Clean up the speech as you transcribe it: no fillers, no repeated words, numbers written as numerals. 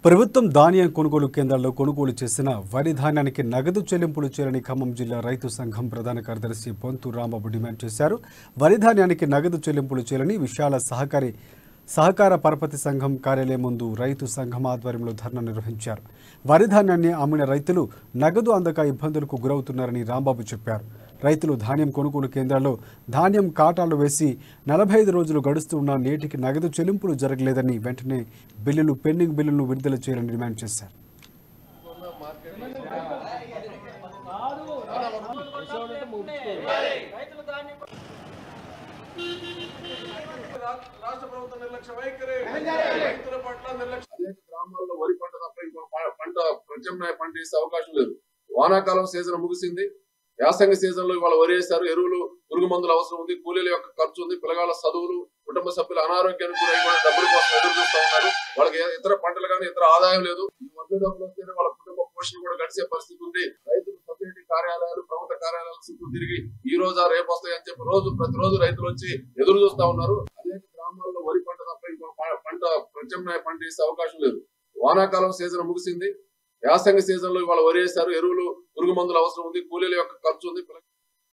ప్రభుత్వం ధాన్యం కొనుగోలు కేంద్రాల్లో కొనుగోలు చేసిన వరి ధాన్యానికి నగదు చెల్లింపులు చేయాలని ఖమ్మం జిల్లా రైతు సంఘం ప్రధాన కార్యదర్శి పొంతు రాంబాబు డిమాండ్ చేశారు. వరి ధాన్యానికి నగదు చెల్లింపులు చేయాలని విశాల సహకార పరపతి సంఘం కార్యాలయం ముందు రైతు సంఘం ఆధ్వర్యంలో ధర్నా నిర్వహించారు. వరి ధాన్యాన్ని అమ్మిన రైతులు నగదు అందక ఇబ్బందులకు గురవుతున్నారని రాంబాబు చెప్పారు. రైతులు ధాన్యం కొనుగోలు కేంద్రాల్లో ధాన్యం కాటాలు వేసి 45 రోజులు గడుస్తున్నా నేటికి నగదు చెల్లింపులు జరగలేదని వెంటనే పెండింగ్ బిల్లులను విడుదల చేయాలని డిమాండ్ చేశారు. రాష్ట్ర ప్రభుత్వ నిర్లక్ష్య వైఖరి రైతుల పట్ల నిర్లక్ష్యం. అనేక గ్రామాల్లో వరి పంట తప్ప ఇంకో పంట ప్రత్యామ్నాయ పంట వేసే అవకాశం లేదు. వానాకాలం సీజన్ ముగిసింది. యాసంగి సీజన్ లో ఇవాళ వరి వేశారు. ఎరువులు, పురుగు మందులు అవసరం ఉంది. కూలీల యొక్క ఖర్చు ఉంది. పిల్లగాళ్ళ చదువులు, కుటుంబ సభ్యుల అనారోగ్యానికి కూడా డబ్బుల కోసం ఎదురు చూస్తూ ఉన్నారు. వాళ్ళకి ఇతర పంటలు కానీ ఇతర ఆదాయం లేదు. ఈ మధ్య డబ్బులు వస్తేనే వాళ్ళ కుటుంబ పోషణ కూడా గడిచే పరిస్థితి ఉంది. రైతులు సొసైటీ కార్యాలయాలు, ప్రభుత్వ కార్యాలయాలు చుట్టూ తిరిగి ఈ రోజా రేపు వస్తాయని చెప్పి ప్రతిరోజు రైతులు వచ్చి ఎదురు చూస్తా ఉన్నారు. అనేక గ్రామాల్లో వరి పంట తప్ప ఇంకో పంట ప్రత్యామ్నాయ పంట వేసే అవకాశం లేదు. వానాకాలం సీజన్ ముగిసింది. యాసంగి సీజన్ లో ఇవాళ వరి వేశారు. ఎరువులు, పురుగు మందులు అవసరం ఉంది. కూలీల యొక్క ఖర్చు ఉంది.